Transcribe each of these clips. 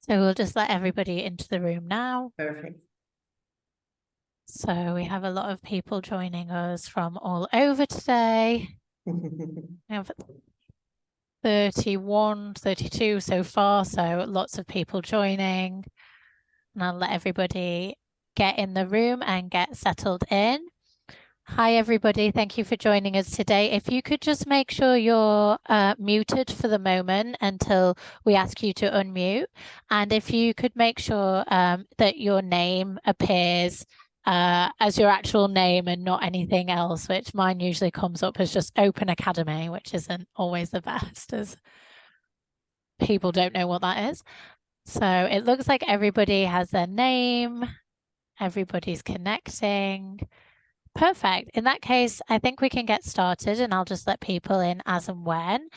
So we'll just let everybody into the room now. Perfect. So we have a lot of people joining us from all over today. We have 31, 32 so far, so lots of people joining. And I'll let everybody get in the room and get settled in. Hi, everybody. Thank you for joining us today. If you could just make sure you're muted for the moment until we ask you to unmute. And if you could make sure that your name appears as your actual name and not anything else, which mine usually comes up as just Open Academy, which isn't always the best, as people don't know what that is. So it looks like everybody has their name. Everybody's connecting. Perfect. In that case, I think we can get started and I'll just let people in as and when.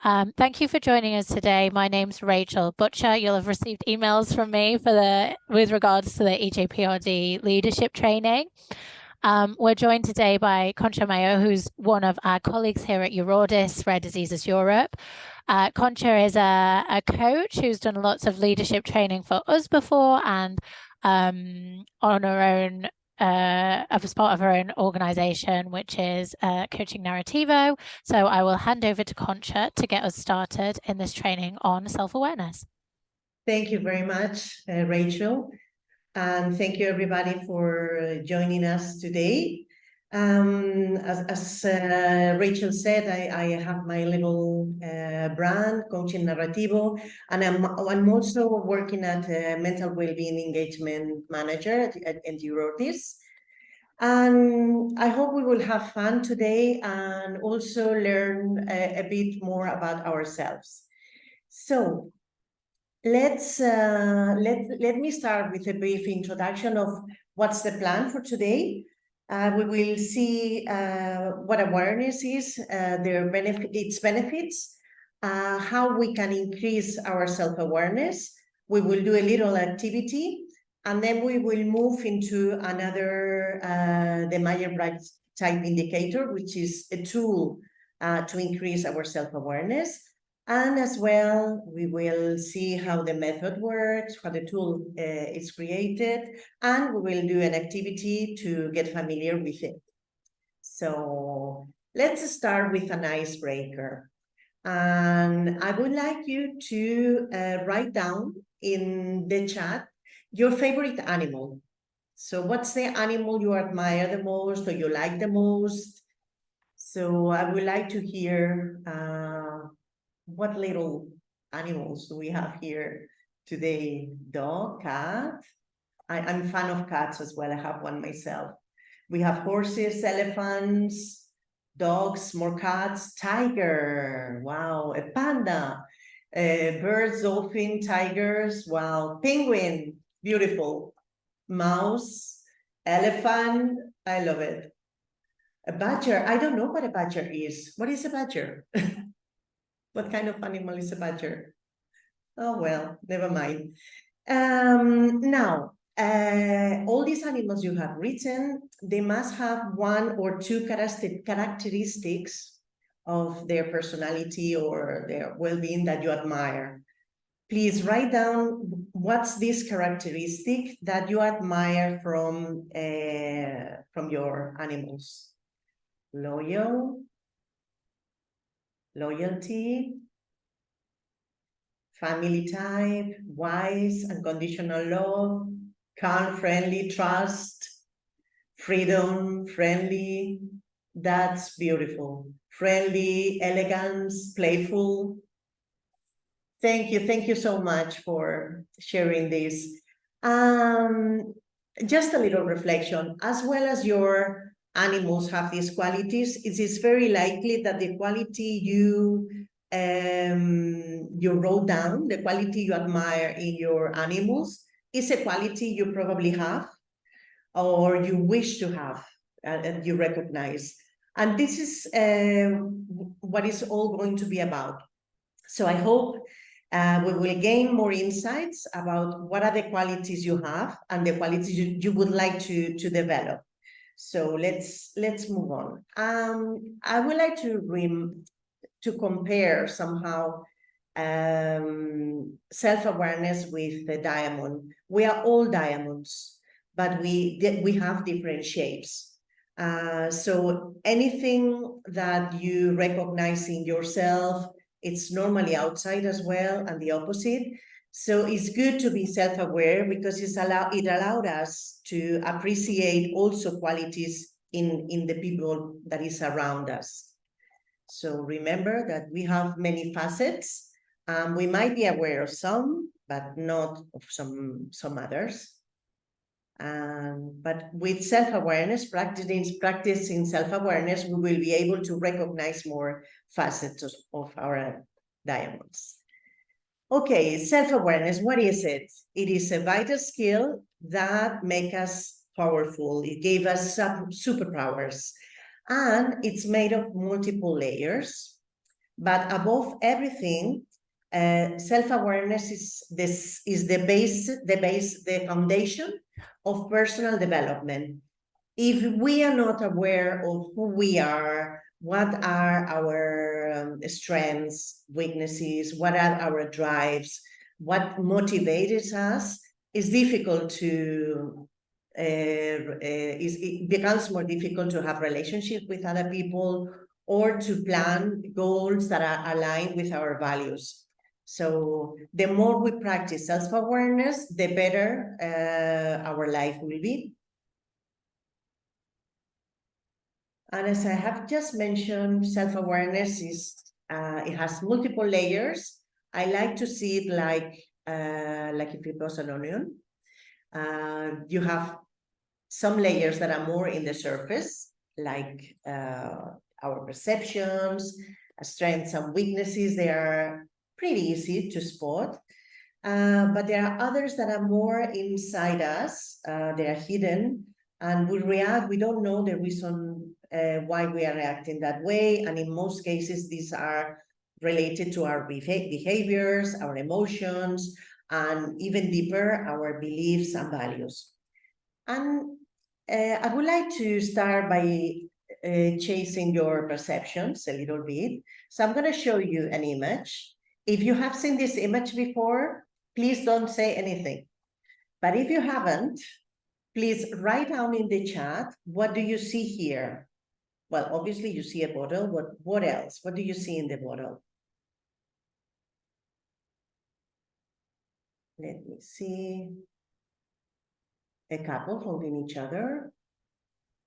Thank you for joining us today. My name's Rachel Butcher. You'll have received emails from me with regards to the EJPRD leadership training. We're joined today by Concha Mayo, who's one of our colleagues here at Eurordis, Rare Diseases Europe. Concha is a coach who's done lots of leadership training for us before and on her own as part of her own organization, which is Coaching Narrativo. So I will hand over to Concha to get us started in this training on self-awareness. Thank you very much, Rachel. And thank you, everybody, for joining us today. As Rachel said, I have my little brand, Coaching Narrativo, and I'm also working at Mental Wellbeing Engagement Manager at Eurordis. And I hope we will have fun today and also learn a bit more about ourselves. So let me start with a brief introduction of what's the plan for today. We will see what awareness is, its benefits, how we can increase our self-awareness. We will do a little activity, and then we will move into another, the Myers-Briggs Type Indicator, which is a tool to increase our self-awareness. And as well, we will see how the method works, how the tool is created, and we will do an activity to get familiar with it. So let's start with an icebreaker. And I would like you to write down in the chat your favorite animal. So what's the animal you admire the most or you like the most? So I would like to hear what little animals do we have here today? Dog, cat. I'm a fan of cats as well. I have one myself. We have horses, elephants, dogs, more cats, tiger. Wow, a panda. Birds, dolphin, tigers. Wow, penguin. Beautiful. Mouse, elephant. I love it. A badger. I don't know what a badger is. What is a badger? What kind of animal is a badger? Oh, well, never mind. Now, all these animals you have written, they must have one or two characteristics of their personality or their well-being that you admire. Please write down what's this characteristic that you admire from your animals. Loyalty, family type, wise, unconditional love, calm, friendly, trust, freedom, friendly. That's beautiful. Friendly, elegance, playful. Thank you so much for sharing this. Just a little reflection, as well as your animals have these qualities, it is very likely that the quality you wrote down, the quality you admire in your animals, is a quality you probably have or you wish to have and you recognize. And this is what it's all going to be about. So I hope we will gain more insights about what are the qualities you have and the qualities you would like to develop. So let's move on. I would like to compare somehow self-awareness with the diamond. We are all diamonds, but we have different shapes. So anything that you recognize in yourself, it's normally outside as well, and the opposite. So it's good to be self-aware because it allowed us to appreciate also qualities in the people that is around us. So remember that we have many facets. We might be aware of some, but not of some others. But with self-awareness, practicing self-awareness, we will be able to recognize more facets of our diamonds. Okay, self-awareness, what is it? It is a vital skill that makes us powerful. It gave us some superpowers, and it's made of multiple layers. But above everything, self-awareness is the foundation of personal development. If we are not aware of who we are, what are our strengths, weaknesses, what are our drives, what motivates us, it's difficult to, it becomes more difficult to have relationships with other people or to plan goals that are aligned with our values. So the more we practice self-awareness, the better our life will be. And as I have just mentioned, self-awareness is, it has multiple layers. I like to see it like if it was an onion. You have some layers that are more in the surface, like our perceptions, strengths and weaknesses. They are pretty easy to spot. But there are others that are more inside us. They are hidden, and we react. We don't know the reason why we are reacting that way. And in most cases, these are related to our behaviors, our emotions, and even deeper, our beliefs and values. And I would like to start by chasing your perceptions a little bit. So I'm going to show you an image. If you have seen this image before, please don't say anything. But if you haven't, please write down in the chat, what do you see here? Well, obviously you see a bottle. What else? What do you see in the bottle? Let me see. A couple holding each other.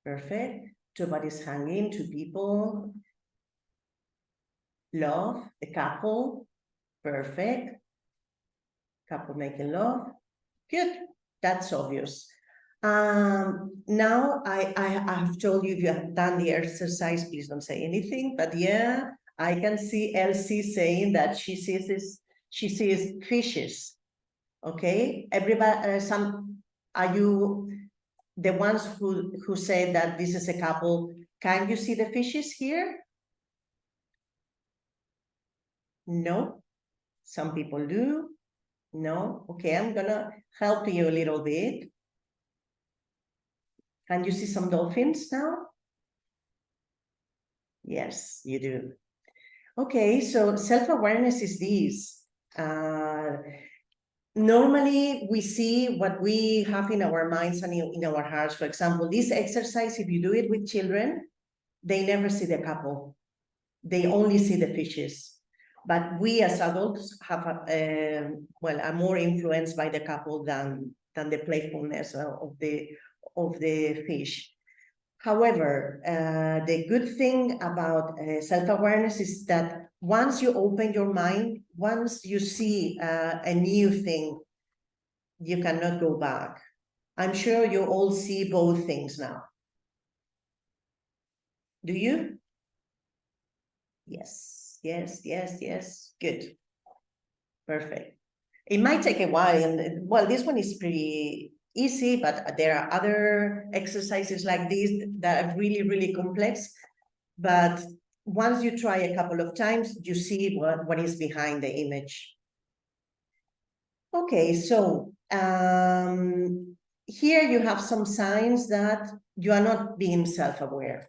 Perfect. Two bodies hanging, two people. Love, a couple. Perfect. Couple making love. Good. That's obvious. Now I have told you, if you have done the exercise, please don't say anything. But yeah, I can see Elsie saying that she sees fishes. Okay, everybody. Are you the ones who say that this is a couple? Can you see the fishes here? No. Some people do. No. Okay, I'm gonna help you a little bit. Can you see some dolphins now? Yes, you do. Okay, so self-awareness is this. Normally, we see what we have in our minds and in our hearts. For example, this exercise, if you do it with children, they never see the couple. They only see the fishes. But we as adults have, are more influenced by the couple than the playfulness of the fish. However, the good thing about self-awareness is that once you open your mind, once you see a new thing, you cannot go back. I'm sure you all see both things now. Do you? Yes, yes, yes, yes. Good. Perfect. It might take a while, and well, this one is pretty easy, but there are other exercises like this that are really, really complex. But once you try a couple of times, you see what is behind the image. Okay, so here you have some signs that you are not being self-aware.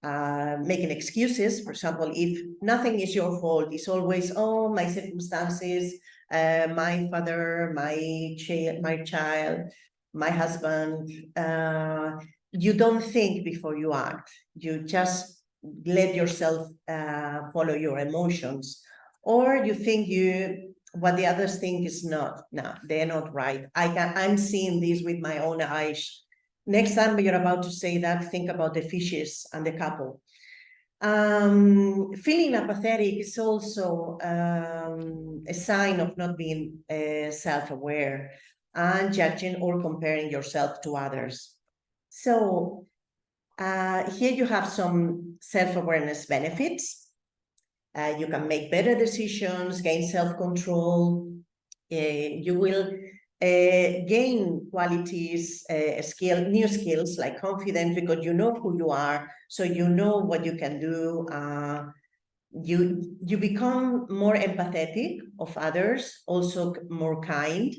making excuses. For example, if nothing is your fault, it's always, oh, my circumstances, my father, my child, my husband. You don't think before you act. You just let yourself follow your emotions, or you think what the others think is not. No, they're not right. I'm seeing this with my own eyes. Next time you're about to say that, think about the fishes and the couple. Feeling apathetic is also a sign of not being self-aware and judging or comparing yourself to others. So here you have some self-awareness benefits. You can make better decisions, gain self-control. You will gain qualities, new skills like confidence, because you know who you are, so you know what you can do. You become more empathetic of others, also more kind.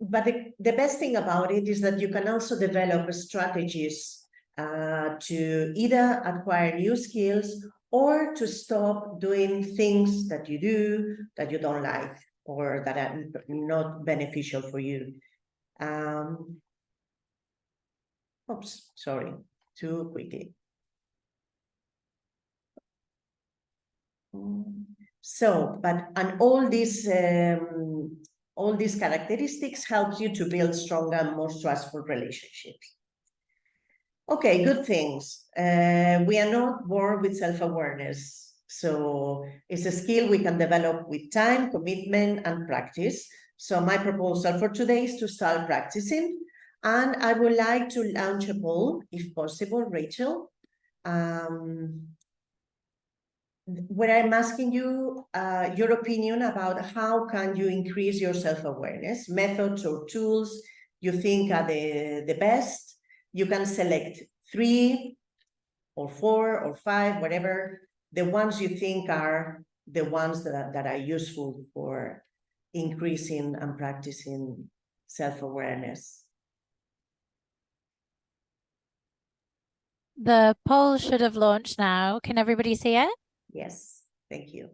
But the best thing about it is that you can also develop strategies to either acquire new skills or to stop doing things that you do that you don't like or that are not beneficial for you. Oops, sorry, too quickly. So, and all these characteristics help you to build stronger and more trustful relationships. Okay, good things. We are not born with self-awareness. So it's a skill we can develop with time, commitment, and practice. So my proposal for today is to start practicing. And I would like to launch a poll, if possible, Rachel, where I'm asking you your opinion about how can you increase your self-awareness, methods or tools you think are the best. You can select 3 or 4 or 5, whatever, the ones you think are the ones that are useful for increasing and practicing self-awareness. The poll should have launched now. Can everybody see it? Yes, thank you.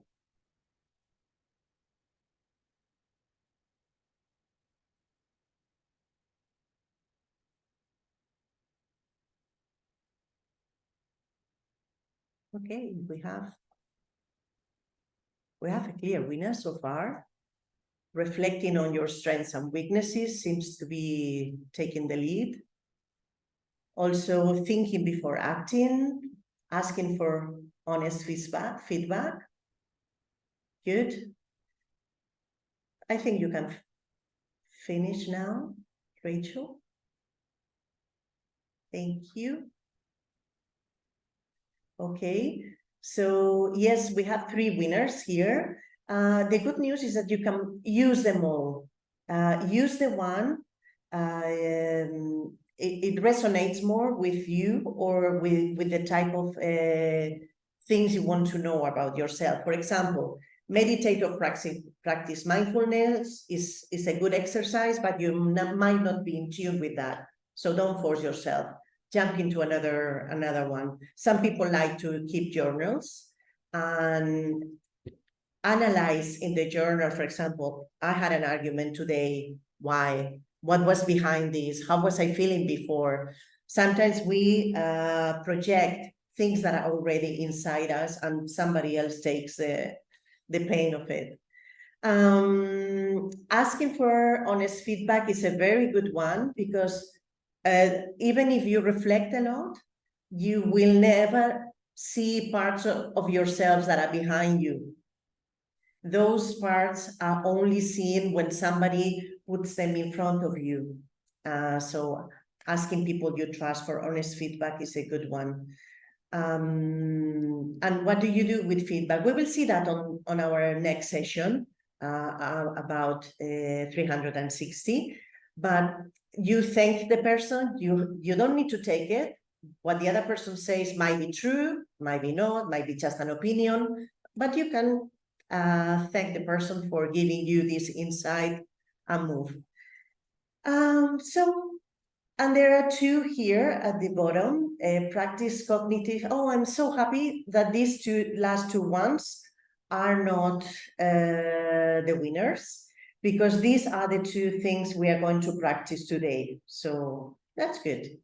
Okay, we have a clear winner so far. Reflecting on your strengths and weaknesses seems to be taking the lead. Also, thinking before acting, asking for honest feedback. Good. I think you can finish now, Rachel. Thank you. Okay, so yes, we have 3 winners here. The good news is that you can use them all. Use the one it resonates more with you or with the type of things you want to know about yourself. For example, meditate or practice mindfulness is a good exercise, but you might not be in tune with that. So don't force yourself. Jump into another one. Some people like to keep journals and analyze in the journal. For example, I had an argument today. Why? What was behind this? How was I feeling before? Sometimes we project things that are already inside us and somebody else takes the pain of it. Asking for honest feedback is a very good one because even if you reflect a lot, you will never see parts of yourselves that are behind you. Those parts are only seen when somebody puts them in front of you. So asking people you trust for honest feedback is a good one. And what do you do with feedback? We will see that on our next session about 360. But you thank the person, you don't need to take it. What the other person says might be true, might be not, might be just an opinion, but you can thank the person for giving you this insight and move. So And there are two here at the bottom, practice cognitive. Oh, I'm so happy that these last two ones are not the winners, because these are the two things we are going to practice today. So that's good.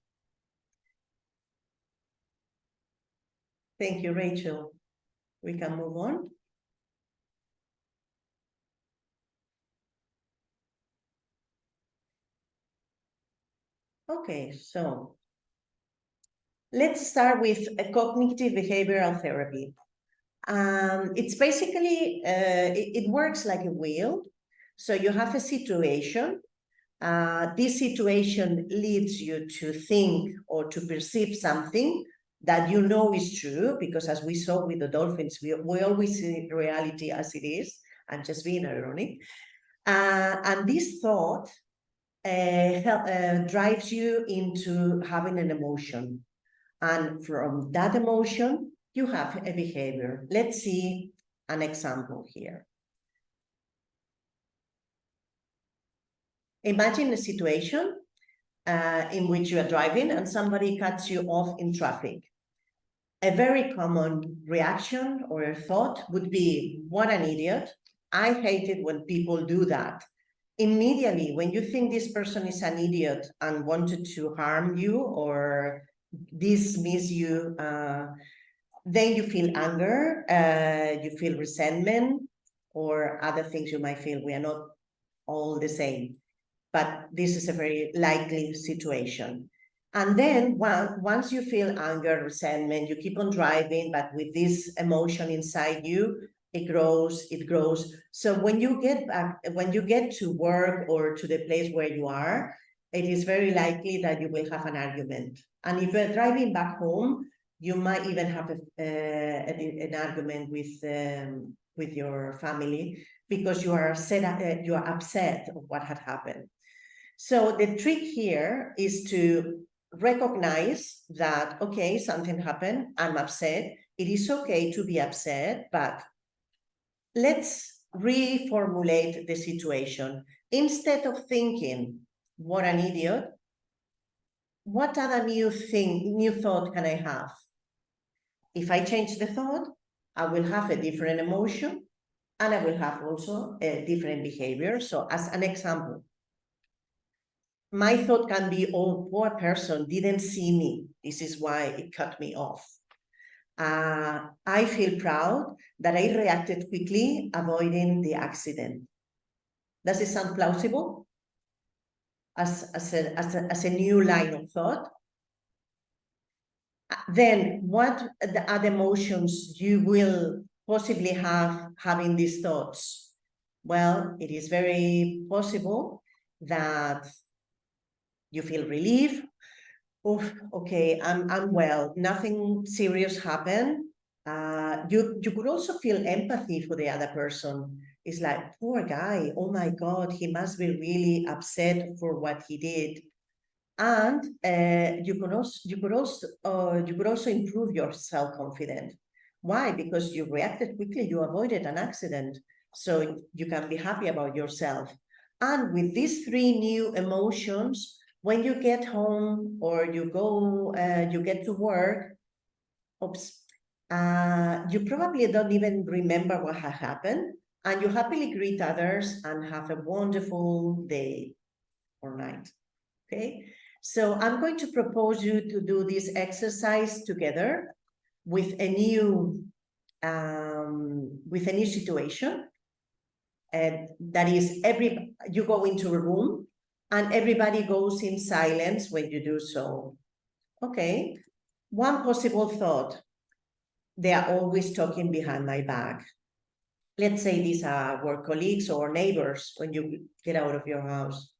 Thank you, Rachel. We can move on. Okay, so let's start with a cognitive behavioral therapy. It's basically, it works like a wheel. So you have a situation. This situation leads you to think or to perceive something that you know is true, because as we saw with the dolphins, we always see reality as it is. I'm just being ironic. And this thought drives you into having an emotion. And from that emotion, you have a behavior. Let's see an example here. Imagine a situation in which you are driving and somebody cuts you off in traffic. A very common reaction or a thought would be, what an idiot. I hate it when people do that. Immediately, when you think this person is an idiot and wanted to harm you or dismiss you, then you feel anger, you feel resentment, or other things you might feel. We are not all the same, but this is a very likely situation. And then once you feel anger, resentment, you keep on driving, but with this emotion inside you, it grows, it grows. So when you get back, when you get to work or to the place where you are, it is very likely that you will have an argument. And if you're driving back home, you might even have an argument with your family, because you are upset of what had happened. So the trick here is to recognize that, okay, something happened, I'm upset. It is okay to be upset, but let's reformulate the situation. Instead of thinking, what an idiot, what other new thought can I have? If I change the thought, I will have a different emotion and I will have also a different behavior. So as an example, my thought can be, oh, poor person didn't see me. This is why it cut me off. I feel proud that I reacted quickly, avoiding the accident. Does it sound plausible as a new line of thought? Then what are the emotions you will possibly have having these thoughts? Well, it is very possible that you feel relief. Oh, okay, I'm well. Nothing serious happened. You could also feel empathy for the other person. It's like, poor guy. Oh my God, he must be really upset for what he did. And you could also improve your self-confidence. Why? Because you reacted quickly. You avoided an accident, so you can be happy about yourself. And with these three new emotions, when you get home or you get to work, you probably don't even remember what had happened, and you happily greet others and have a wonderful day or night. Okay, so I'm going to propose you to do this exercise together with a new situation, and that is you go into a room and everybody goes in silence when you do so. Okay, one possible thought: they are always talking behind my back. Let's say these are work colleagues or neighbors when you get out of your house.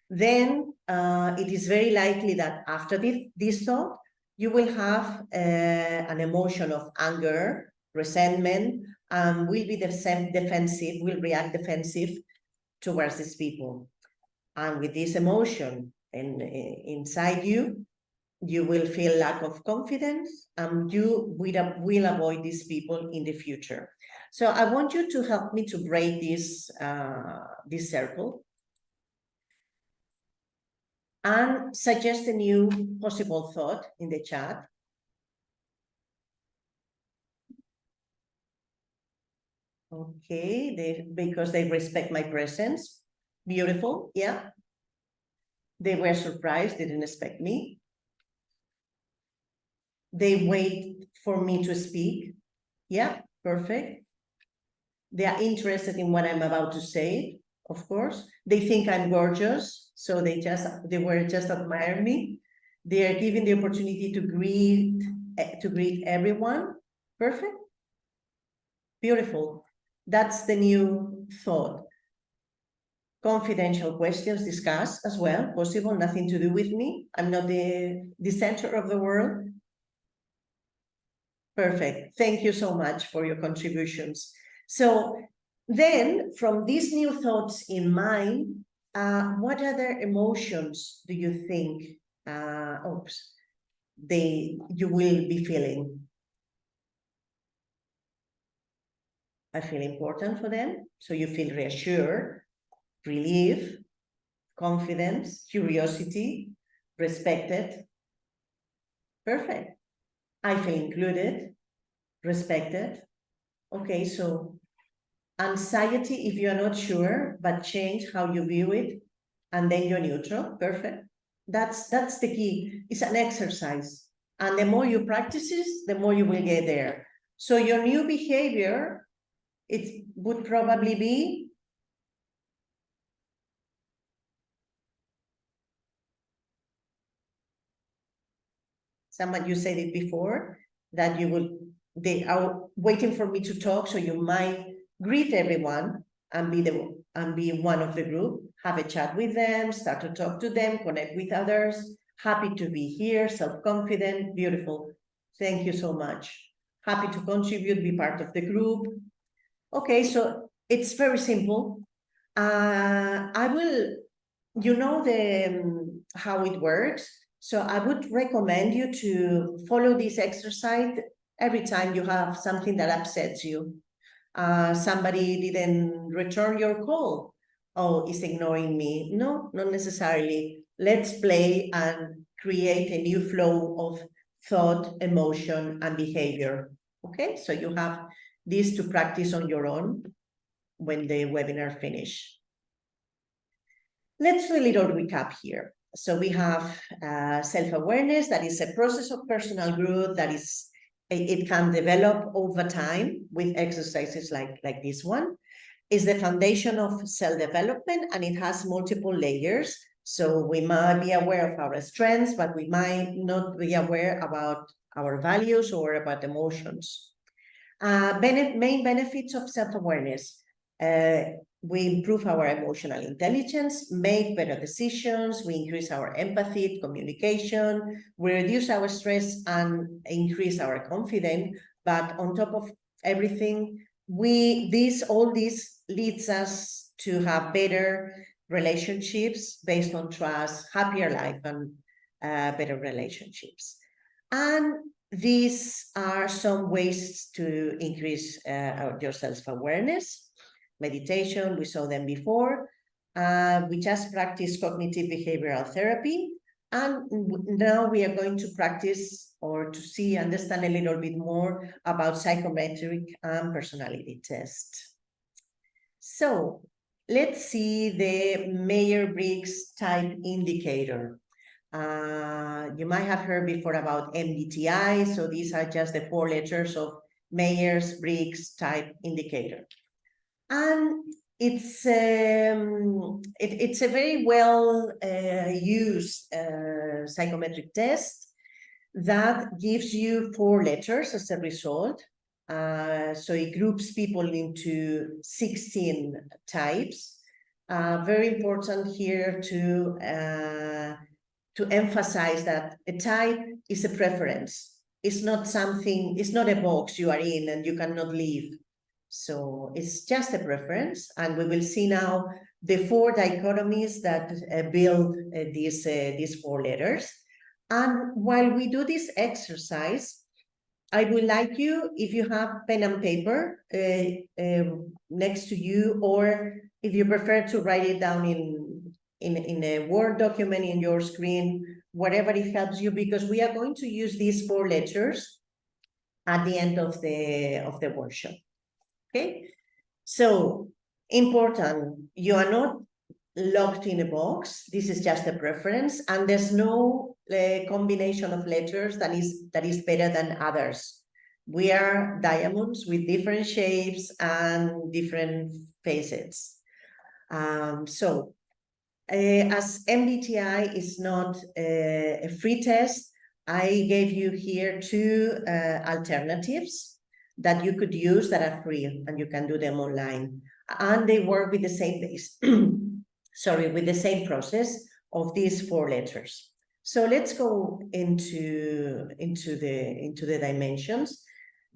Then it is very likely that after this thought, you will have an emotion of anger, resentment, and will be defensive, will react defensive towards these people. And with this emotion inside you, you will feel lack of confidence, and you will avoid these people in the future. So I want you to help me to break this circle. and suggest a new possible thought in the chat. Okay, because they respect my presence. Beautiful, yeah. They were surprised, didn't expect me. They wait for me to speak. Yeah, perfect. They are interested in what I'm about to say, of course. They think I'm gorgeous, so they were just admire me. They are given the opportunity to greet everyone. Perfect. Beautiful. That's the new thought. Confidential questions discussed as well, possible, nothing to do with me. I'm not the center of the world. Perfect. Thank you so much for your contributions. So then from these new thoughts in mind, what other emotions do you think you will be feeling? I feel important for them. So you feel reassured, relief, confidence, curiosity, respected. Perfect. I feel included, respected. Okay, so anxiety, if you're not sure, but change how you view it, and then you're neutral. Perfect. That's the key. It's an exercise. And the more you practice it, the more you will get there. So your new behavior, it would probably be someone, you said it before, that they are waiting for me to talk, so you might greet everyone and be one of the group, have a chat with them, start to talk to them, connect with others, happy to be here, self-confident, beautiful. Thank you so much. Happy to contribute, be part of the group. Okay, so it's very simple. I will, you know how it works. So I would recommend you to follow this exercise every time you have something that upsets you. Somebody didn't return your call. Oh, is ignoring me. No, not necessarily. Let's play and create a new flow of thought, emotion, and behavior. Okay, so you have this to practice on your own when the webinar finish. Let's do a little recap here. So we have self-awareness, that is a process of personal growth that it can develop over time with exercises like this one. Is the foundation of self-development, and it has multiple layers. So we might be aware of our strengths, but we might not be aware about our values or about emotions. Main benefits of self-awareness. We improve our emotional intelligence, make better decisions, we increase our empathy, communication, we reduce our stress and increase our confidence. But on top of everything, all this leads us to have better relationships based on trust, happier life, and better relationships. And these are some ways to increase your self-awareness. Meditation, we saw them before. We just practiced cognitive behavioral therapy. And now we are going to practice or to understand a little bit more about psychometric and personality test. So let's see the Myers-Briggs type indicator. You might have heard before about MBTI. So these are just the 4 letters of Myers-Briggs type indicator. And it's a very well used psychometric test that gives you 4 letters as a result. So it groups people into 16 types. Very important here to emphasize that a type is a preference. It's not a box you are in and you cannot leave. So it's just a preference, and we will see now the 4 dichotomies that build these 4 letters. And while we do this exercise, I would like you, if you have pen and paper next to you, or if you prefer to write it down in in a Word document in your screen, whatever it helps you, because we are going to use these 4 letters at the end of the workshop. Okay, so important, you are not locked in a box. This is just a preference, and there's no combination of letters that is better than others. We are diamonds with different shapes and different facets. So as MBTI is not a free test, I gave you here 2 alternatives that you could use that are free, and you can do them online. And they work with the same base, sorry, with the same process of these 4 letters. So let's go into the dimensions.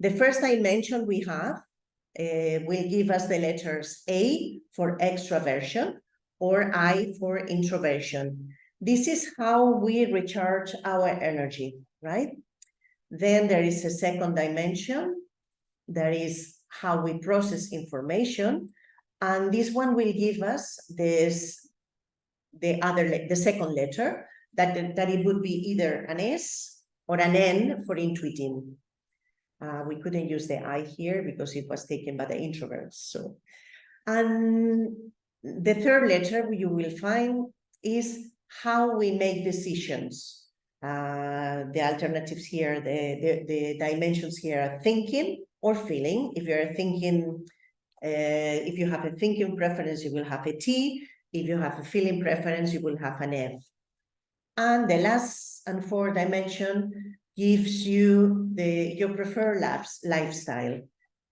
The first dimension we have will give us the letters A for extraversion, or I for introversion. This is how we recharge our energy, right? Then there is a second dimension. That is how we process information. And this one will give us the second letter, that it would be either an S or an N for intuitive. We couldn't use the I here because it was taken by the introverts. So, and the third letter you will find is how we make decisions. The alternatives here, the dimensions here are thinking or feeling. If you're thinking, if you have a thinking preference, you will have a T. If you have a feeling preference, you will have an F. And the last and fourth dimension gives you your preferred lifestyle.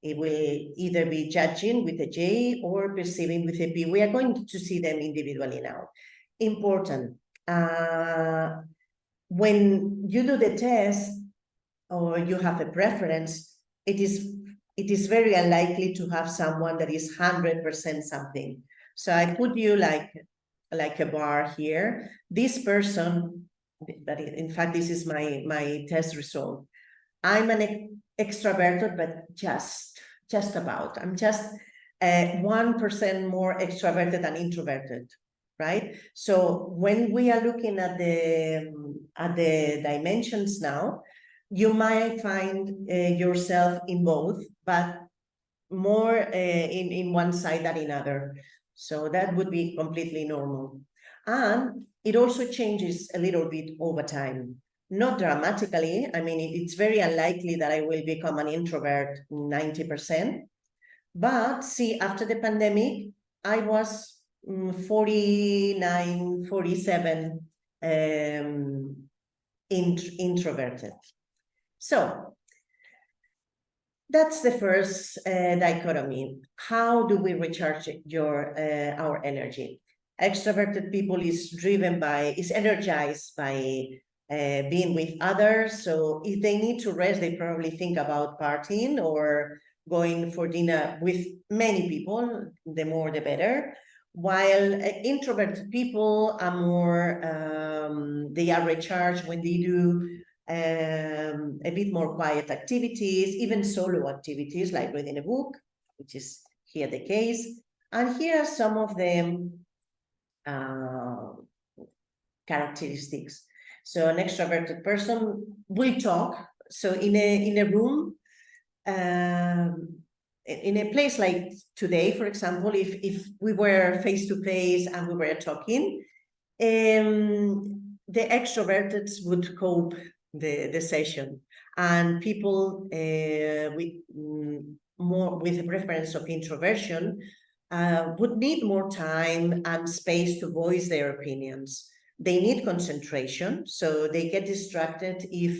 It will either be judging with a J or perceiving with a P. We are going to see them individually now. Important. When you do the test or you have a preference, it is very unlikely to have someone that is 100% something. So I put you like a bar here. This person, but in fact, this is my test result. I'm an extroverted, but just about. I'm just 1% more extroverted than introverted, right? So when we are looking at the dimensions now, you might find yourself in both, but more in one side than in other. So that would be completely normal. And it also changes a little bit over time. Not dramatically. I mean, it's very unlikely that I will become an introvert 90%. But see, after the pandemic, I was 49, 47 introverted. So that's the first dichotomy. How do we recharge our energy? Extroverted people is energized by being with others. So if they need to rest, they probably think about partying or going for dinner with many people, the more the better. While introverted people are more, they are recharged when they do a bit more quiet activities, even solo activities like reading a book, which is here the case. And here are some of the characteristics. So an extroverted person will talk. So in a room, in a place like today, for example, if we were face-to-face and we were talking, the extroverted would cope the session, and people with a preference of introversion would need more time and space to voice their opinions. They need concentration, so they get distracted if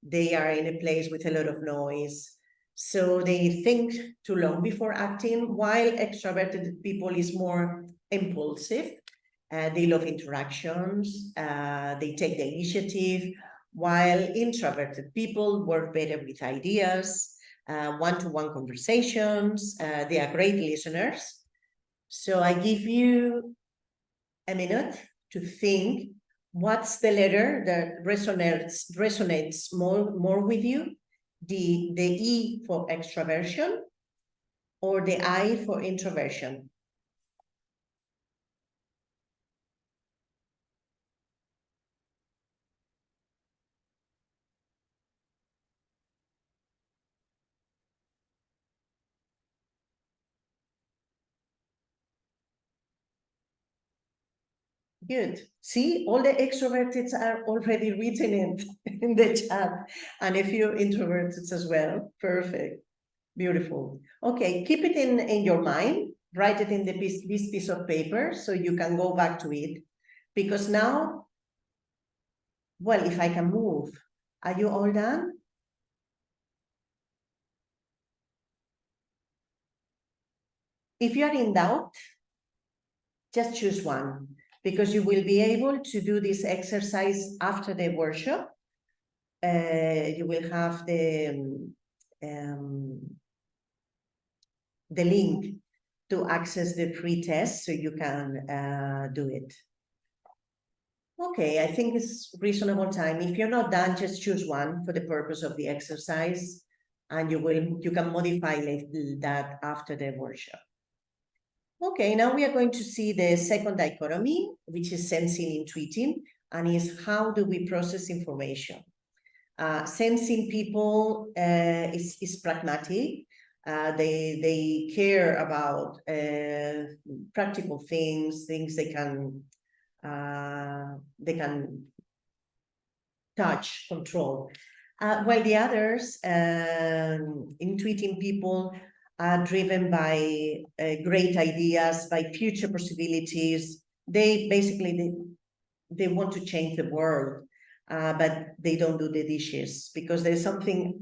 they are in a place with a lot of noise. So they think too long before acting, while extroverted people is more impulsive. They love interactions, they take the initiative, while introverted people work better with ideas, one-to-one conversations, they are great listeners. So I give you a minute to think, what's the letter that resonates more with you? The E for extraversion or the I for introversion? Good. See, all the extroverts are already written it in the chat, and a few introverts as well. Perfect. Beautiful. Okay, keep it in your mind. Write it in this piece of paper so you can go back to it. Because now, well, if I can move, are you all done? If you are in doubt, just choose one, because you will be able to do this exercise after the workshop. You will have the link to access the free test so you can do it. Okay, I think it's reasonable time. If you're not done, just choose one for the purpose of the exercise, and you can modify that after the workshop. Okay, now we are going to see the second dichotomy, which is sensing intuiting, and is how do we process information. Sensing people is pragmatic. They care about practical things they can touch, control. While the others, intuiting people, are driven by great ideas, by future possibilities. They basically, they want to change the world, but they don't do the dishes because there's something,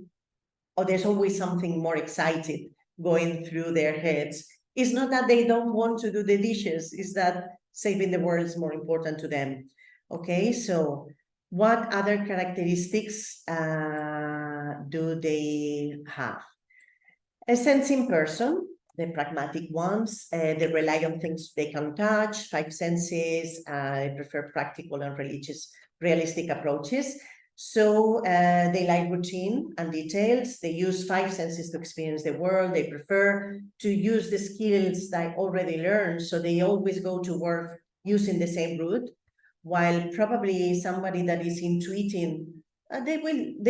or there's always something more excited going through their heads. It's not that they don't want to do the dishes, it's that saving the world is more important to them. Okay, so what other characteristics do they have? A sensing person, the pragmatic ones, they rely on things they can touch, five senses, they prefer practical and realistic approaches. So they like routine and details. They use five senses to experience the world. They prefer to use the skills they already learned. So they always go to work using the same route, while probably somebody that is intuiting, they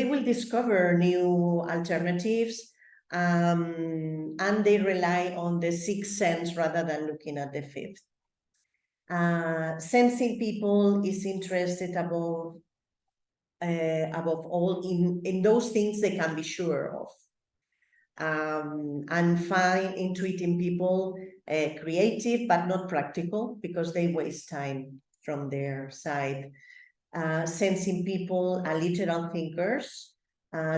will discover new alternatives. And they rely on the sixth sense rather than looking at the fifth. Sensing people is interested above all in those things they can be sure of. And find intuiting people creative but not practical because they waste time from their side. Sensing people are literal thinkers.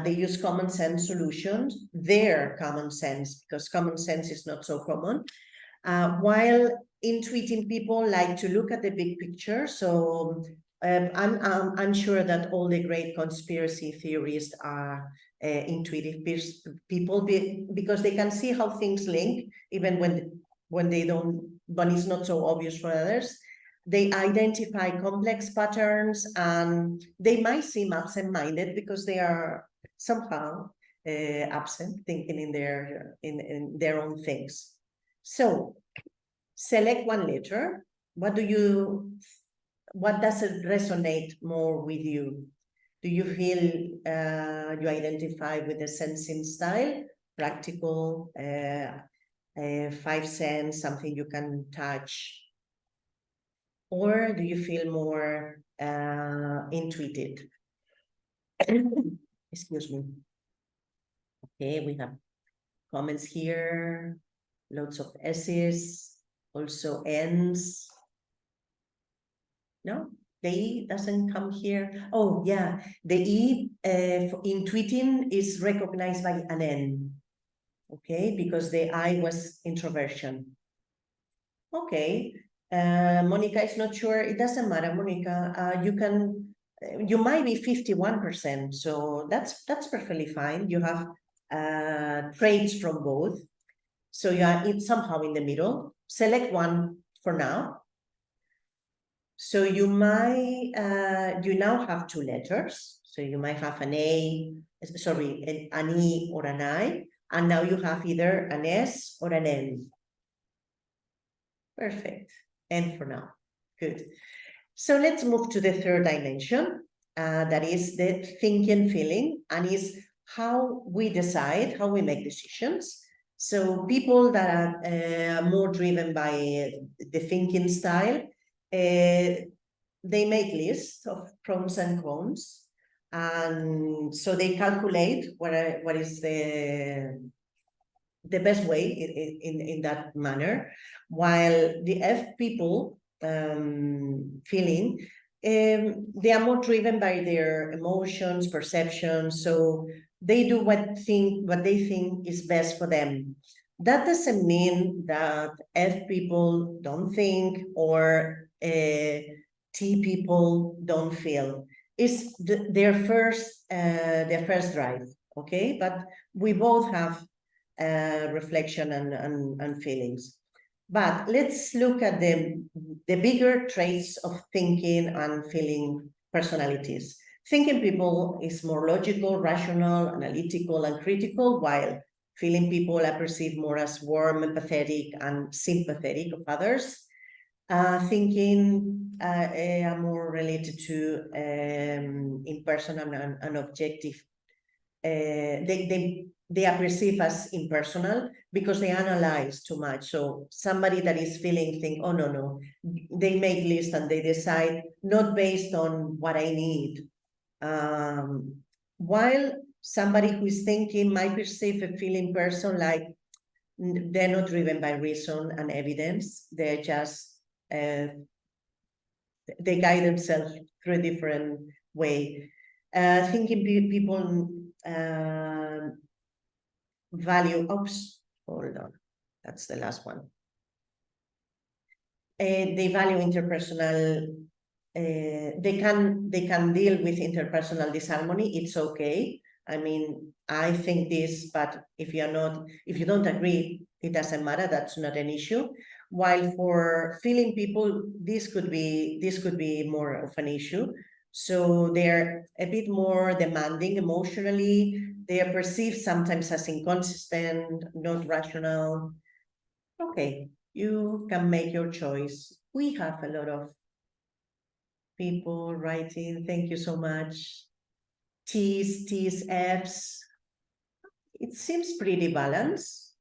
They use common sense solutions, their common sense, because common sense is not so common. While intuiting people like to look at the big picture. So I'm sure that all the great conspiracy theorists are intuitive people because they can see how things link, even when it's not so obvious for others. They identify complex patterns, and they might seem absent-minded because they are somehow absent, thinking in their own things. So select one letter. What does it resonate more with you? Do you feel you identify with the sensing style, practical, five sense, something you can touch? Or do you feel more intuitive? Excuse me. Okay, we have comments here, lots of S's, also N's. No, the E doesn't come here. Oh, yeah, the E for intuiting is recognized by an N. Okay, because the I was introversion. Okay, Monica is not sure. It doesn't matter, Monica. You might be 51%, so that's perfectly fine. You have traits from both, so you are somehow in the middle. Select one for now. So you might you now have two letters. So you might have an A, sorry, an E or an I, and now you have either an S or an N. Perfect. N for now. Good. So let's move to the third dimension. That is the thinking feeling, and is how we decide, how we make decisions. So people that are more driven by the thinking style they make lists of pros and cons, and so they calculate what is the best way in that manner, while the F people feeling, they are more driven by their emotions, perceptions, so they do what they think is best for them. That doesn't mean that F people don't think or T people don't feel. It's their first drive, okay? But we both have reflection and feelings. But let's look at the bigger traits of thinking and feeling personalities. Thinking people is more logical, rational, analytical, and critical, while feeling people are perceived more as warm, empathetic, and sympathetic of others. Thinking are more related to impersonal and objective. They are perceived as impersonal because they analyze too much. So somebody that is feeling think, oh no, they make lists and they decide not based on what I need. While somebody who is thinking might perceive a feeling person like they're not driven by reason and evidence. They're just they guide themselves through a different way. Thinking people value, hold on, that's the last one. They value interpersonal, they can deal with interpersonal disharmony, it's okay. I mean, I think this, but if you don't agree, it doesn't matter, that's not an issue. While for feeling people, this could be more of an issue. So they're a bit more demanding emotionally. They are perceived sometimes as inconsistent, not rational. Okay, you can make your choice. We have a lot of people writing. Thank you so much. T's, F's. It seems pretty balanced.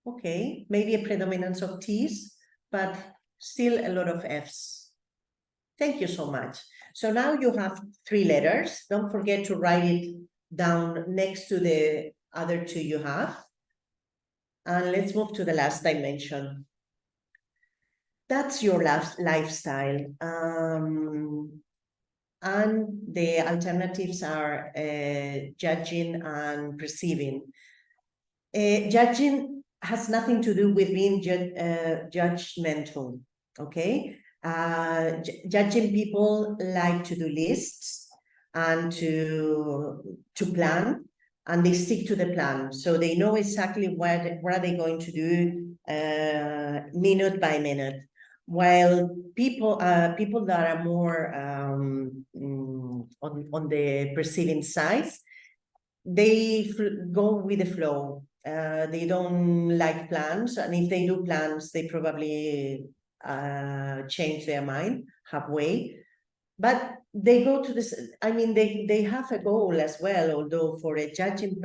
Okay, maybe a predominance of T's, but still a lot of F's. Thank you so much. So now you have 3 letters. Don't forget to write it down next to the other 2 you have. And let's move to the last dimension. That's your lifestyle. And the alternatives are judging and perceiving. Judging has nothing to do with being judgmental, okay? Judging people like to do lists and to plan, and they stick to the plan. So they know exactly what are they going to do minute by minute. While people that are more on the perceiving side, they go with the flow. They don't like plans, and if they do plans, they probably change their mind halfway. But they go to this, I mean, they have a goal as well, although for a judging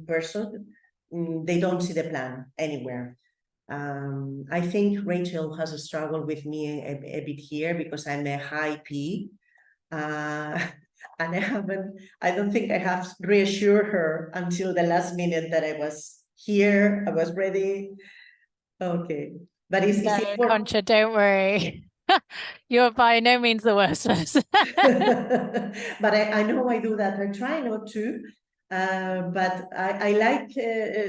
person, they don't see the plan anywhere. I think Rachel has a struggle with me a bit here because I'm a high P. And I don't think I have reassured her until the last minute that I was here, I was ready. Okay. But it's important. Concha, don't worry. You're by no means the worst person. But I know I do that. I try not to. But I like,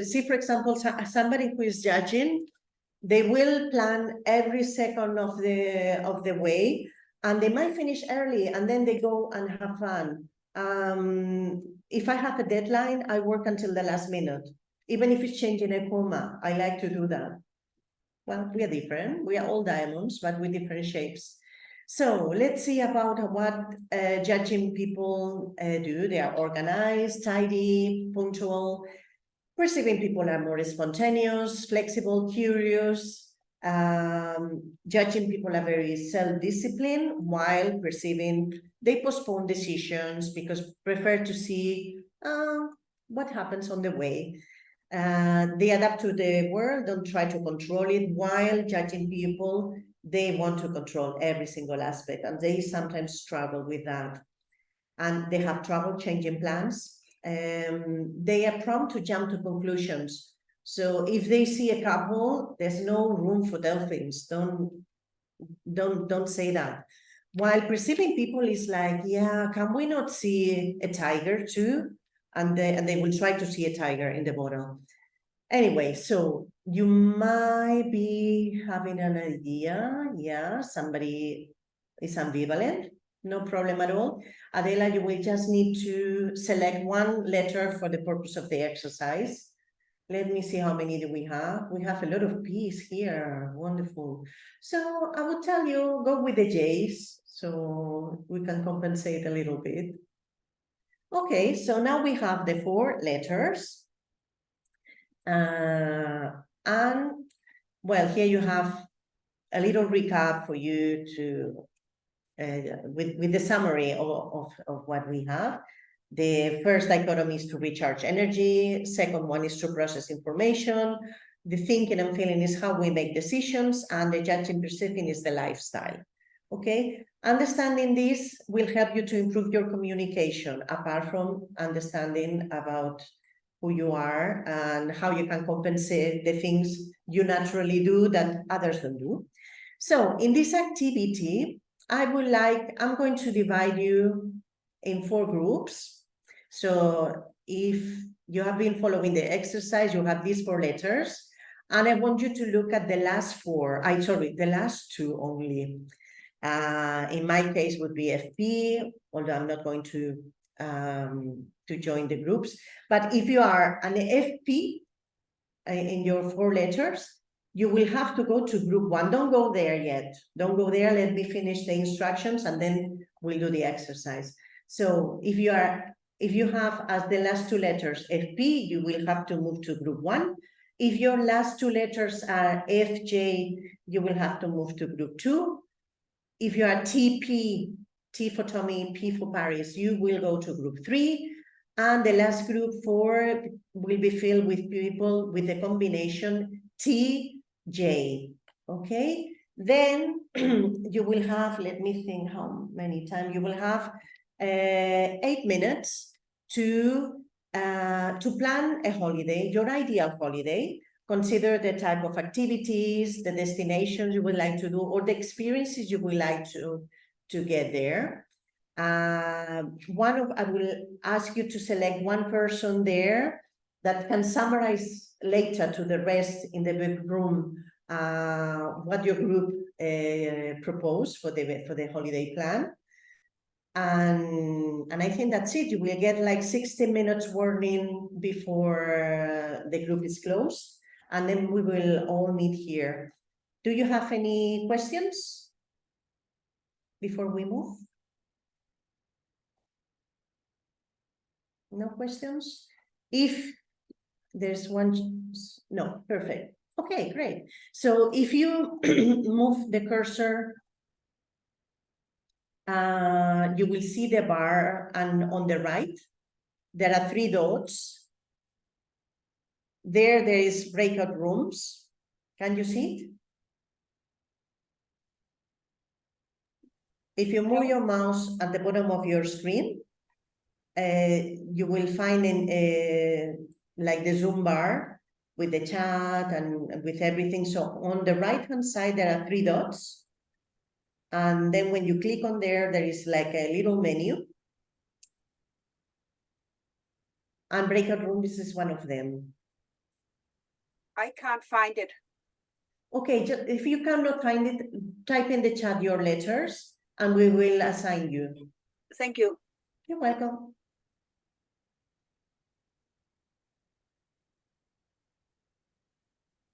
see, for example, somebody who is judging, they will plan every second of the way, and they might finish early, and then they go and have fun. If I have a deadline, I work until the last minute, even if it's changing a comma. I like to do that. Well, we are different. We are all diamonds, but with different shapes. So let's see about what judging people do. They are organized, tidy, punctual. Perceiving people are more spontaneous, flexible, curious. Judging people are very self-disciplined, while perceiving, they postpone decisions because prefer to see what happens on the way. They adapt to the world, don't try to control it, while judging people they want to control every single aspect, and they sometimes struggle with that. And they have trouble changing plans. They are prone to jump to conclusions. So if they see a couple, there's no room for dolphins. Don't say that. While perceiving people is like, yeah, can we not see a tiger too? And they will try to see a tiger in the bottle. Anyway, so you might be having an idea. Yeah, somebody is ambivalent. No problem at all. Adela, you will just need to select one letter for the purpose of the exercise. Let me see how many do we have. We have a lot of P's here. Wonderful. So I would tell you, go with the J's so we can compensate a little bit. Okay, so now we have the 4 letters. And well, here you have a little recap for you to with the summary of what we have. The first dichotomy is to recharge energy. Second one is to process information. The thinking and feeling is how we make decisions, and the judging perceiving is the lifestyle. Okay, understanding this will help you to improve your communication, apart from understanding about who you are and how you can compensate the things you naturally do that others don't do. So in this activity, I'm going to divide you in 4 groups. So if you have been following the exercise, you have these 4 letters, and I want you to look at the last 4, the last 2 only. In my case would be FP, although I'm not going to join the groups. But if you are an FP in your 4 letters, you will have to go to group 1. Don't go there yet. Don't go there. Let me finish the instructions and then we'll do the exercise. So if you have as the last 2 letters FP, you will have to move to group 1. If your last 2 letters are FJ, you will have to move to group 2. If you are TP, T for Tommy, P for Paris, you will go to group 3. And the last group 4 will be filled with people with the combination TJ. Okay, then you will have, let me think how many times, you will have 8 minutes to plan a holiday, your ideal holiday. Consider the type of activities, the destinations you would like to do, or the experiences you would like to get there. I will ask you to select one person there that can summarize later to the rest in the big room what your group proposed for the holiday plan. And I think that's it. You will get like 60 minutes warning before the group is closed, and then we will all meet here. Do you have any questions before we move? No questions? If there's one, no, perfect. Okay, great. So if you move the cursor, you will see the bar, and on the right, there are 3 dots. There is breakout rooms. Can you see it? If you move your mouse at the bottom of your screen, you will find like the Zoom bar with the chat and with everything. So on the right-hand side, there are 3 dots. And then when you click on there, there is like a little menu. And breakout room, this is one of them. I can't find it. Okay, if you cannot find it, type in the chat your letters and we will assign you. Thank you. You're welcome.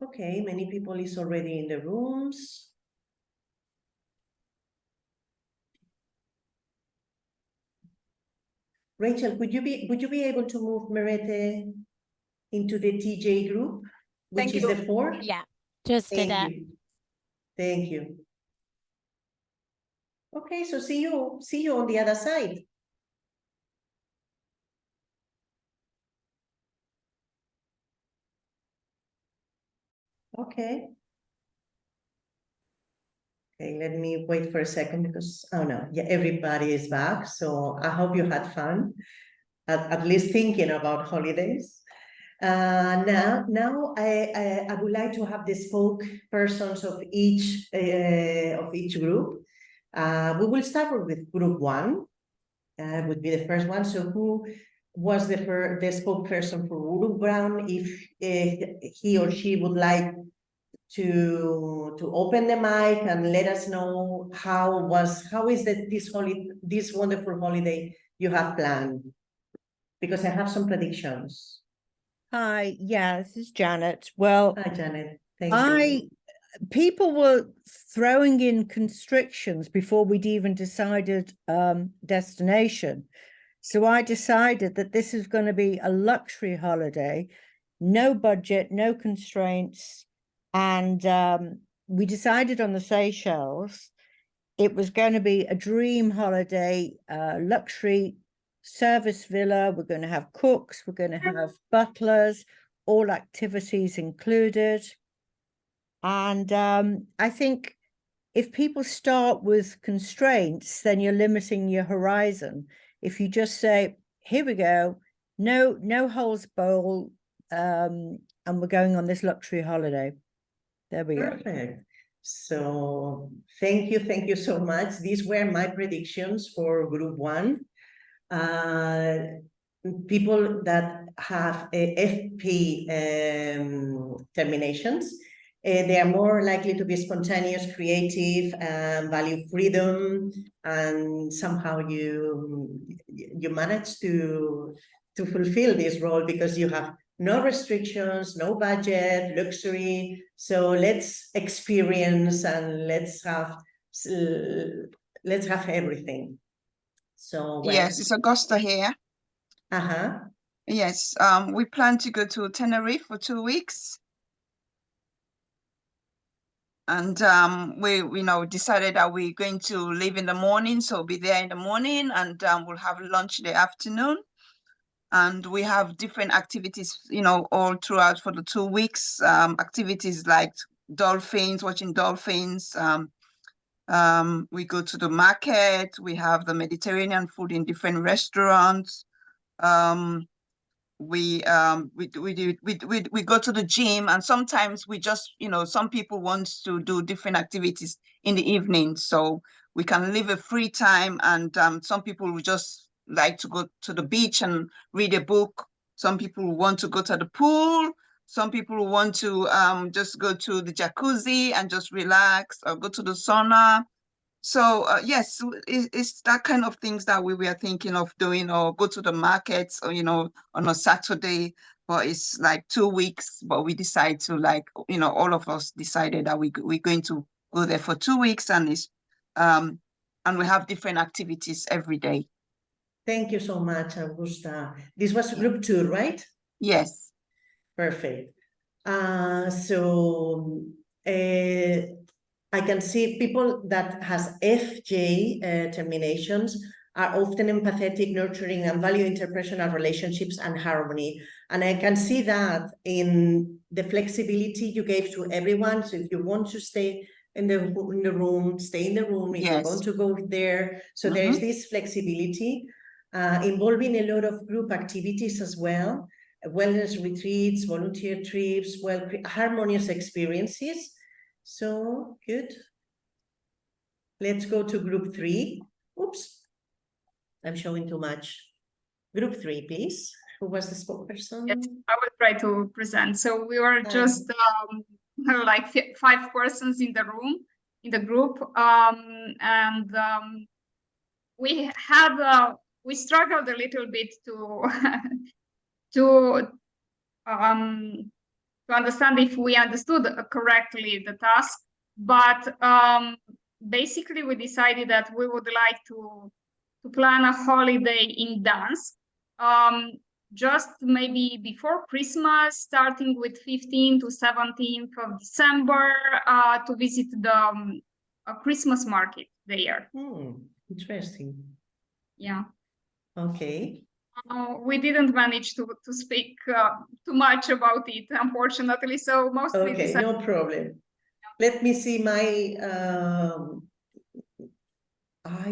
Okay, many people is already in the rooms. Rachel, would you be able to move Merete into the TJ group, which Thank is you. the 4? Yeah, just did Thank it. you. Thank you. Okay, so see you on the other side. Okay. Okay, let me wait for a second because, oh no, yeah, everybody is back. So I hope you had fun, at least thinking about holidays. Now I would like to have the spokespersons of each group. We will start with group one, would be the first one. So who was the spokesperson for group one? If he or she would like to open the mic and let us know how is this wonderful holiday you have planned, because I have some predictions. Hi, yeah, this is Janet. Well, Hi, Janet. Thank you. people were throwing in constrictions before we'd even decided destination. So I decided that this is going to be a luxury holiday, no budget, no constraints. And we decided on the Seychelles. It was going to be a dream holiday, luxury service villa. We're going to have cooks, we're going to have butlers, all activities included. And I think if people start with constraints, then you're limiting your horizon. If you just say, here we go, no holds barred, and we're going on this luxury holiday. There we go. Perfect. So thank you so much. These were my predictions for group one. People that have FP terminations, they are more likely to be spontaneous, creative, and value freedom, and somehow you manage to fulfill this role because you have no restrictions, no budget, luxury. So let's experience and let's have everything. So well, Yes, it's Augusta here. Yes, we plan to go to Tenerife for 2 weeks. And we decided that we're going to leave in the morning, so be there in the morning, and we'll have lunch in the afternoon. And we have different activities, all throughout for the 2 weeks. Activities like dolphins, watching dolphins. We go to the market. We have the Mediterranean food in different restaurants. We go to the gym, and sometimes we just, some people want to do different activities in the evening, so we can live a free time. And some people would just like to go to the beach and read a book. Some people want to go to the pool. Some people want to just go to the jacuzzi and just relax, or go to the sauna. So yes, it's that kind of things that we were thinking of doing, or go to the markets, or on a Saturday. But it's like 2 weeks. But we decide to, all of us decided that we're going to go there for 2 weeks, and and we have different activities every day. Thank you so much, Augusta. This was group 2, right? Yes. Perfect. So I can see people that has FJ terminations are often empathetic, nurturing, and value interpersonal relationships and harmony. And I can see that in the flexibility you gave to everyone. So if you want to stay in the room, stay in the room. If Yes. you want to go there. So there is this flexibility involving a lot of group activities as well. Wellness retreats, volunteer trips, harmonious experiences. So good. Let's go to group 3. Oops, I'm showing too much. Group 3, please. Who was the spokesperson? Yes, I will try to present. So we were just like 5 persons in the room, in the group, and we struggled a little bit to understand if we understood correctly the task, but basically we decided that we would like to plan a holiday in dance, just maybe before Christmas, starting with 15th to 17th of December, to visit the Christmas market there. Interesting. Yeah. Okay. We didn't manage to speak too much about it, unfortunately. So mostly. Okay, no problem. let me see my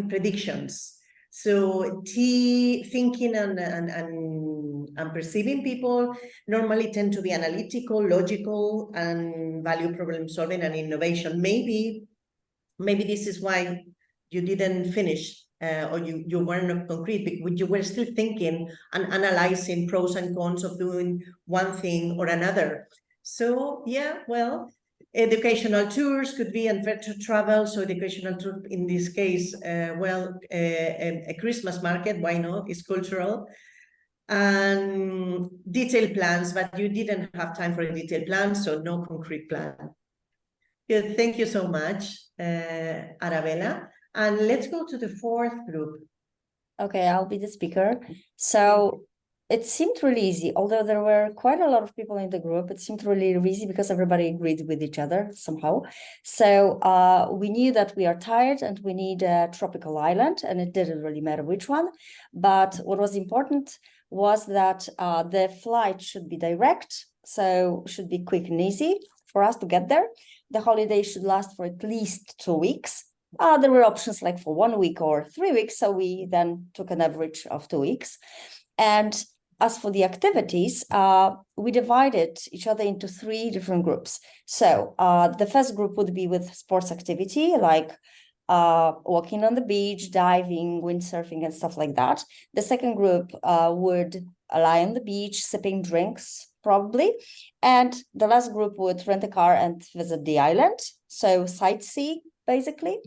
predictions. So thinking and perceiving people normally tend to be analytical, logical, and value problem solving and innovation. Maybe this is why you didn't finish or you were not concrete, because you were still thinking and analyzing pros and cons of doing one thing or another. So yeah, well, educational tours could be, and virtual travel. So educational tour in this case, a Christmas market, why not? It's cultural. And detailed plans, but you didn't have time for a detailed plan, so no concrete plan. Good, thank you so much, Arabella. And let's go to the fourth group. Okay, I'll be the speaker. So it seemed really easy, although there were quite a lot of people in the group. It seemed really easy because everybody agreed with each other somehow. So we knew that we are tired and we need a tropical island, and it didn't really matter which one. But what was important was that the flight should be direct, so should be quick and easy for us to get there. The holiday should last for at least 2 weeks. There were options like for 1 week or 3 weeks, so we then took an average of 2 weeks. And as for the activities, we divided each other into 3 different groups. So the first group would be with sports activity, like walking on the beach, diving, windsurfing, and stuff like that. The second group would lie on the beach, sipping drinks, probably. And the last group would rent a car and visit the island, so sightsee, basically.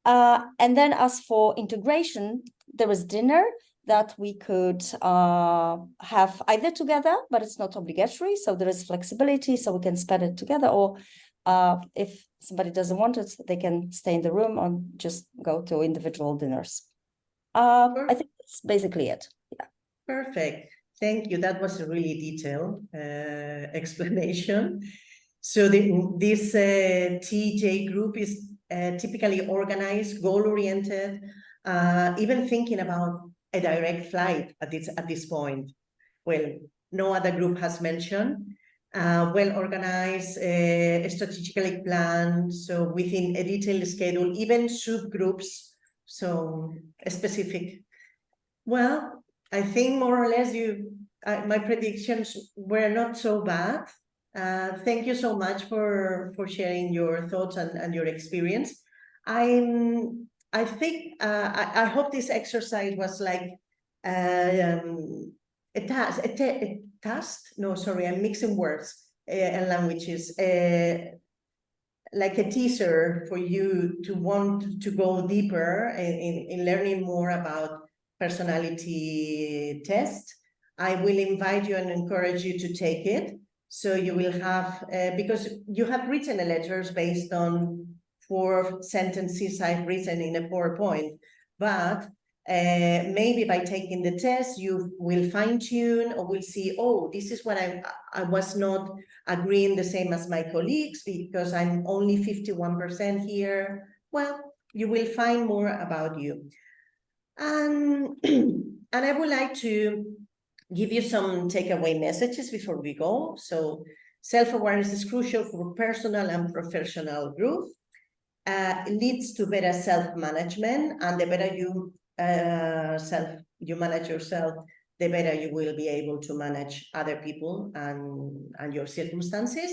And then as for integration, there was dinner that we could have either together, but it's not obligatory, so there is flexibility, so we can spend it together, or if somebody doesn't want it, they can stay in the room and just go to individual dinners. I think that's basically it. Yeah. Perfect. Thank you. That was a really detailed explanation. So this TJ group is typically organized, goal-oriented, even thinking about a direct flight at this point. Well, no other group has mentioned. Well-organized, strategically planned, so within a detailed schedule, even subgroups, so specific. Well, I think more or less my predictions were not so bad. Thank you so much for sharing your thoughts and your experience. I think I hope this exercise was like a task. No, sorry, I'm mixing words and languages. Like a teaser for you to want to go deeper in learning more about personality test. I will invite you and encourage you to take it. So you will have, because you have written the letters based on 4 sentences I've written in a PowerPoint, but maybe by taking the test, you will fine tune or will see, oh, this is what I was not agreeing the same as my colleagues because I'm only 51% here. Well, you will find more about you. And I would like to give you some takeaway messages before we go. So self-awareness is crucial for personal and professional growth. It leads to better self-management, and the better you manage yourself, the better you will be able to manage other people and your circumstances.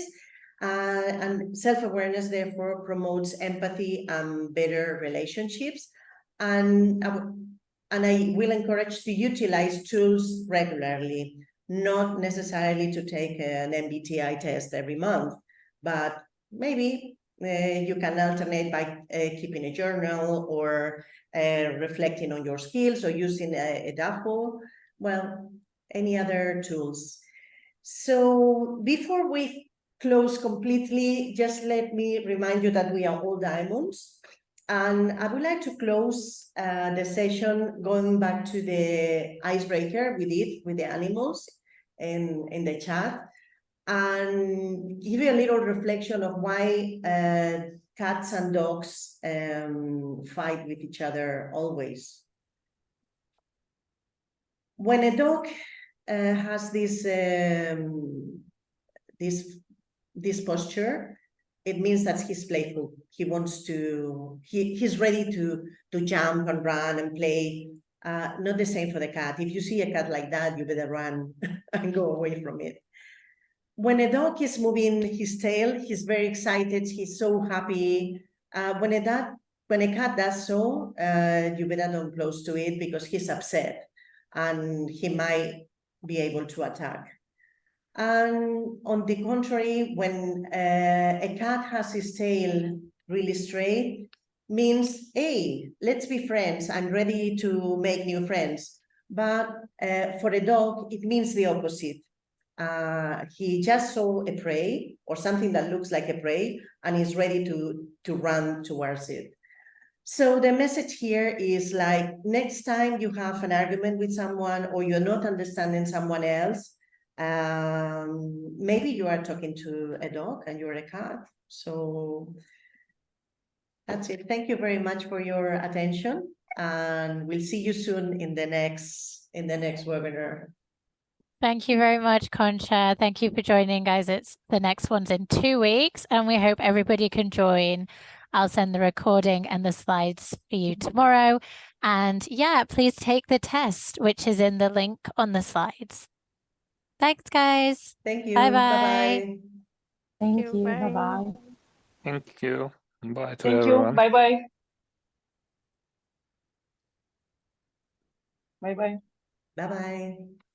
And self-awareness therefore promotes empathy and better relationships. And I will encourage to utilize tools regularly, not necessarily to take an MBTI test every month, but maybe you can alternate by keeping a journal or reflecting on your skills or using a DAFO, well, any other tools. So before we close completely, just let me remind you that we are all diamonds. And I would like to close the session going back to the icebreaker we did with the animals in the chat, and give you a little reflection of why cats and dogs fight with each other always. When a dog has this posture, it means that he's playful. He wants to, he's ready to jump and run and play. Not the same for the cat. If you see a cat like that, you better run and go away from it. When a dog is moving his tail, he's very excited. He's so happy. When a cat does so, you better don't close to it because he's upset and he might be able to attack. And on the contrary, when a cat has his tail really straight, means, hey, let's be friends. I'm ready to make new friends. But for a dog, it means the opposite. He just saw a prey or something that looks like a prey and is ready to run towards it. So the message here is like, next time you have an argument with someone or you're not understanding someone else, maybe you are talking to a dog and you're a cat. So that's it. Thank you very much for your attention, and we'll see you soon in the next webinar. Thank you very much, Concha. Thank you for joining, guys. The next one's in 2 weeks, and we hope everybody can join. I'll send the recording and the slides for you tomorrow. And yeah, please take the test, which is in the link on the slides. Thanks, guys. Thank you. Bye-bye. Bye-bye. Thank you. you. Bye. Bye-bye. Thank you. Bye to Thank everyone. you. Bye-bye. Bye-bye. Bye-bye.